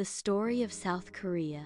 The story of South Korea.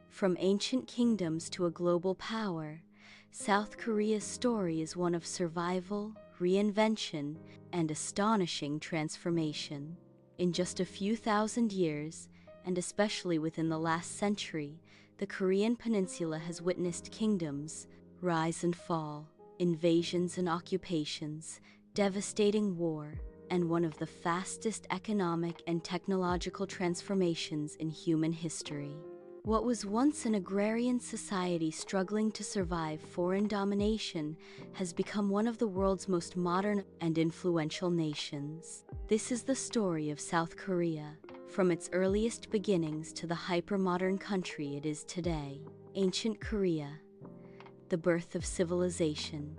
From ancient kingdoms to a global power, South Korea's story is one of survival, reinvention, and astonishing transformation. In just a few thousand years, and especially within the last century, the Korean peninsula has witnessed kingdoms rise and fall, invasions and occupations, devastating war, and one of the fastest economic and technological transformations in human history. What was once an agrarian society struggling to survive foreign domination has become one of the world's most modern and influential nations. This is the story of South Korea, from its earliest beginnings to the hyper-modern country it is today. Ancient Korea, the birth of civilization.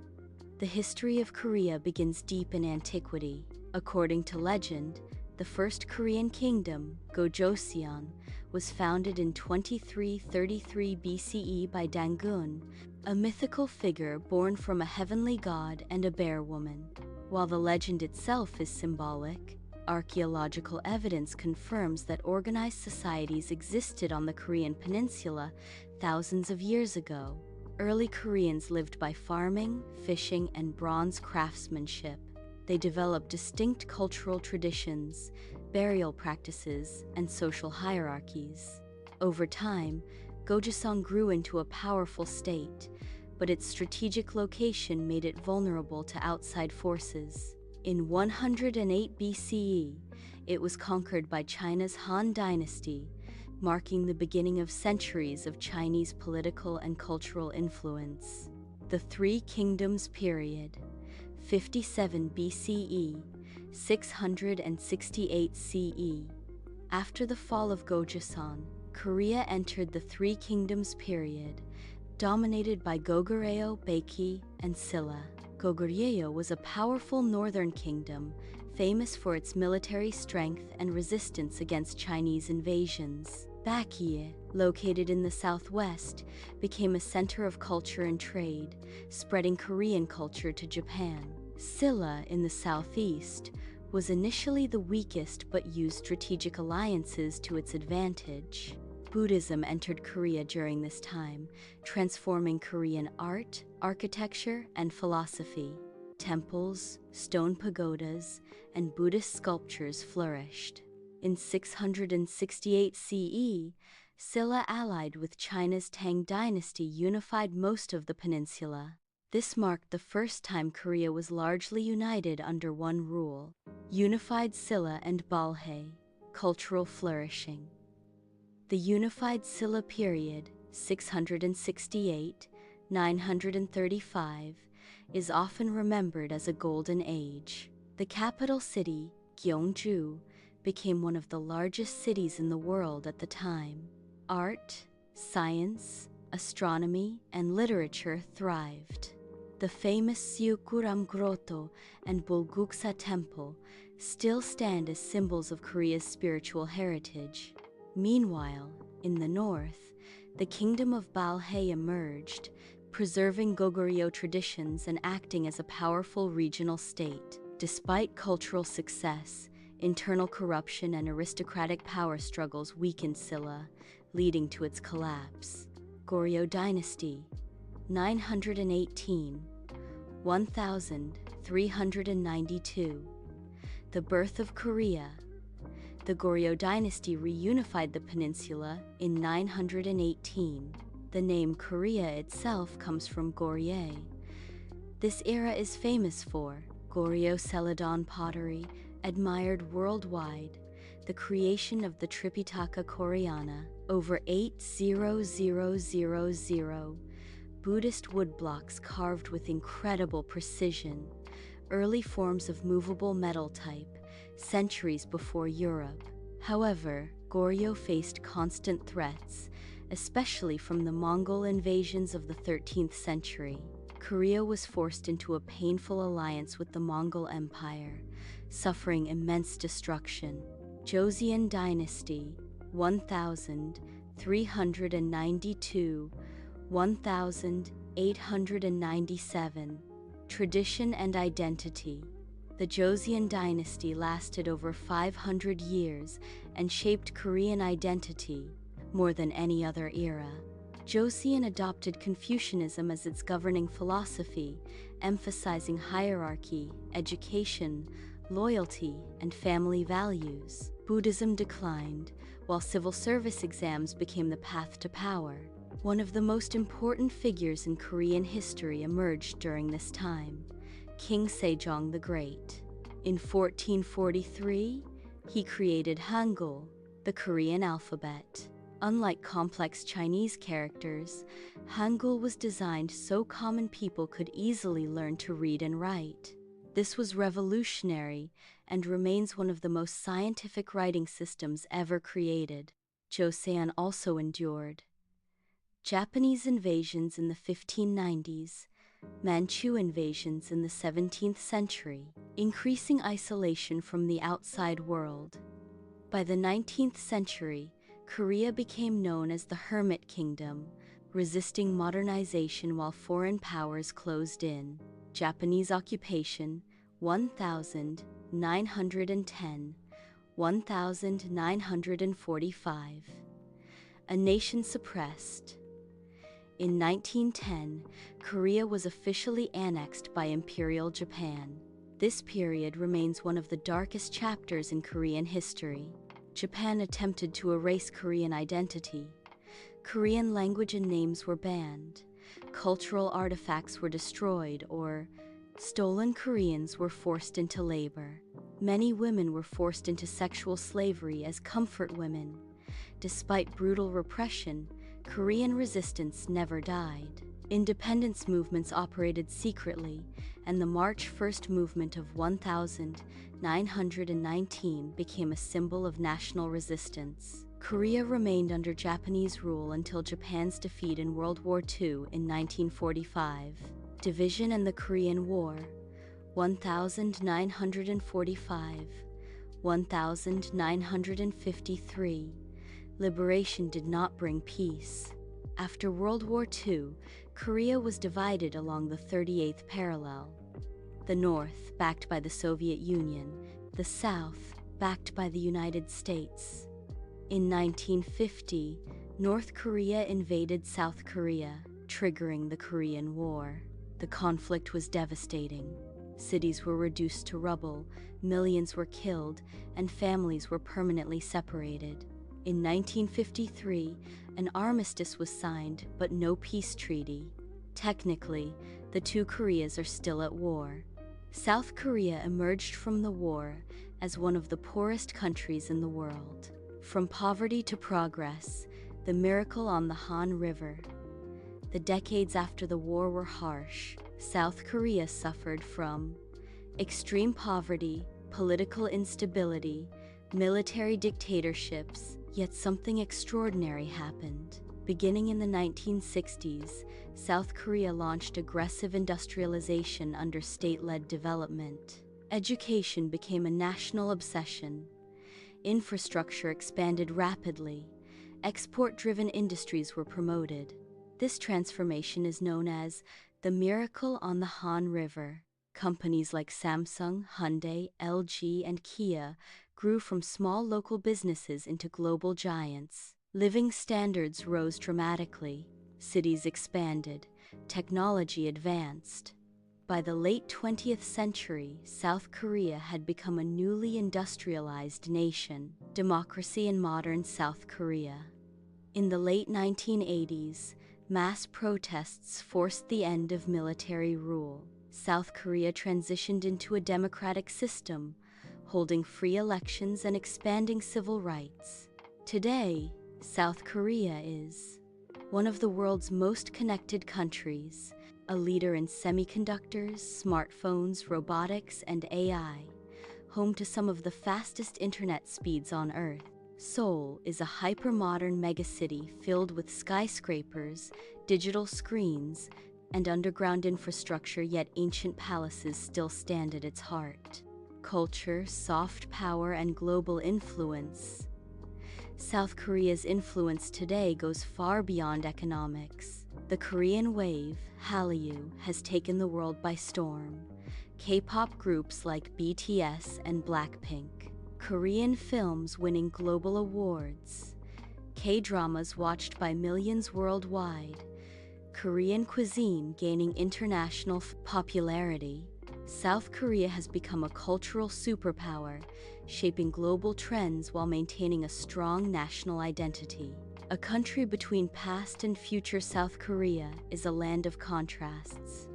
The history of Korea begins deep in antiquity. According to legend, the first Korean kingdom, Joseon, was founded in 2333 BCE by Hangul, a mythical figure born from a heavenly god and a bear woman. While the legend itself is symbolic, archaeological evidence confirms that organized societies existed on the Korean peninsula thousands of years ago. Early Koreans lived by farming, fishing, and bronze craftsmanship. They developed distinct cultural traditions, burial practices, and social hierarchies. Over time, Goryeo grew into a powerful state, but its strategic location made it vulnerable to outside forces. In 108 BCE, it was conquered by China's Han Dynasty, marking the beginning of centuries of Chinese political and cultural influence. The Three Kingdoms period, 57 BCE, 668 CE. After the fall of Joseon, Korea entered the Three Kingdoms period, dominated by Goryeo, Baekje, and Silla. Goryeo was a powerful northern kingdom, famous for its military strength and resistance against Chinese invasions. Baekje, located in the southwest, became a center of culture and trade, spreading Korean culture to Japan. Silla, in the southeast, was initially the weakest but used strategic alliances to its advantage. Buddhism entered Korea during this time, transforming Korean art, architecture, and philosophy. Temples, stone pagodas, and Buddhist sculptures flourished. In 668 CE, Silla allied with China's Tang Dynasty unified most of the peninsula. This marked the first time Korea was largely united under one rule. Unified Silla and Balhae, cultural flourishing. The unified Silla period, 668–935, is often remembered as a golden age. The capital city, Gyeongju, became one of the largest cities in the world at the time. Art, science, astronomy, and literature thrived. The famous Seogguram Grotto and Bulguksa Temple still stand as symbols of Korea's spiritual heritage. Meanwhile, in the north, the Kingdom of Balhae emerged, preserving Goryeo traditions and acting as a powerful regional state. Despite cultural success, internal corruption and aristocratic power struggles weakened Silla, leading to its collapse. Goryeo Dynasty, 918–1392. The birth of Korea. The Goryeo Dynasty reunified the peninsula in 918. The name Korea itself comes from Goryeo. This era is famous for Goryeo Celadon pottery, admired worldwide, the creation of the Tripitaka Koreana, over 8,000 Buddhist woodblocks carved with incredible precision, early forms of movable metal type, centuries before Europe. However, Goryeo faced constant threats, especially from the Mongol invasions of the 13th century. Korea was forced into a painful alliance with the Mongol Empire, suffering immense destruction. Joseon Dynasty, 1392–1897. Tradition and identity. The Joseon Dynasty lasted over 500 years and shaped Korean identity more than any other era. Joseon adopted Confucianism as its governing philosophy, emphasizing hierarchy, education, loyalty, and family values. Buddhism declined, while civil service exams became the path to power. One of the most important figures in Korean history emerged during this time, King Sejong the Great. In 1443, he created Hangul, the Korean alphabet. Unlike complex Chinese characters, Hangul was designed so common people could easily learn to read and write. This was revolutionary and remains one of the most scientific writing systems ever created. Joseon also endured Japanese invasions in the 1590s, Manchu invasions in the 17th century, increasing isolation from the outside world. By the 19th century, Korea became known as the Hermit Kingdom, resisting modernization while foreign powers closed in. Japanese occupation, 1910–1945. A nation suppressed. In 1910, Korea was officially annexed by Imperial Japan. This period remains one of the darkest chapters in Korean history. Japan attempted to erase Korean identity. Korean language and names were banned. Cultural artifacts were destroyed, or stolen Koreans were forced into labor. Many women were forced into sexual slavery as comfort women. Despite brutal repression, Korean resistance never died. Independence movements operated secretly, and the March 1st movement of 1919 became a symbol of national resistance. Korea remained under Japanese rule until Japan's defeat in World War II in 1945. Division and the Korean War, 1945–1953. Liberation did not bring peace. After World War II, Korea was divided along the 38th parallel. The North, backed by the Soviet Union, the South, backed by the United States. In 1950, North Korea invaded South Korea, triggering the Korean War. The conflict was devastating. Cities were reduced to rubble, millions were killed, and families were permanently separated. In 1953, an armistice was signed, but no peace treaty. Technically, the two Koreas are still at war. South Korea emerged from the war as one of the poorest countries in the world. From poverty to progress, the miracle on the Han River. The decades after the war were harsh. South Korea suffered from extreme poverty, political instability, military dictatorships, yet something extraordinary happened. Beginning in the 1960s, South Korea launched aggressive industrialization under state-led development. Education became a national obsession. Infrastructure expanded rapidly. Export-driven industries were promoted. This transformation is known as the miracle on the Han River. Companies like Samsung, Hyundai, LG, and Kia grew from small local businesses into global giants. Living standards rose dramatically. Cities expanded. Technology advanced. By the late 20th century, South Korea had become a newly industrialized nation. Democracy in modern South Korea. In the late 1980s, mass protests forced the end of military rule. South Korea transitioned into a democratic system, holding free elections and expanding civil rights. Today, South Korea is one of the world's most connected countries, a leader in semiconductors, smartphones, robotics, and AI, home to some of the fastest internet speeds on Earth. Seoul is a hyper-modern megacity filled with skyscrapers, digital screens, and underground infrastructure, yet ancient palaces still stand at its heart. Culture, soft power, and global influence. South Korea's influence today goes far beyond economics. The Korean wave, Hallyu, has taken the world by storm. K-pop groups like BTS and Blackpink, Korean films winning global awards, K-dramas watched by millions worldwide, Korean cuisine gaining international popularity. South Korea has become a cultural superpower, shaping global trends while maintaining a strong national identity. A country between past and future, South Korea is a land of contrasts.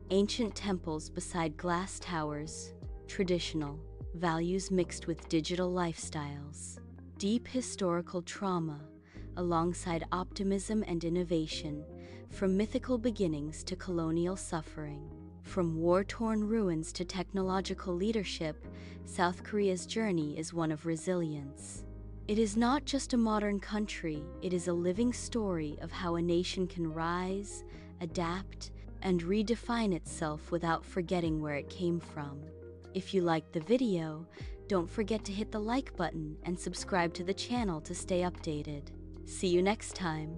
Ancient temples beside glass towers, traditional values mixed with digital lifestyles, deep historical trauma, alongside optimism and innovation, from mythical beginnings to colonial suffering. From war-torn ruins to technological leadership, South Korea's journey is one of resilience. It is not just a modern country, it is a living story of how a nation can rise, adapt, and redefine itself without forgetting where it came from. If you liked the video, don't forget to hit the like button and subscribe to the channel to stay updated. See you next time.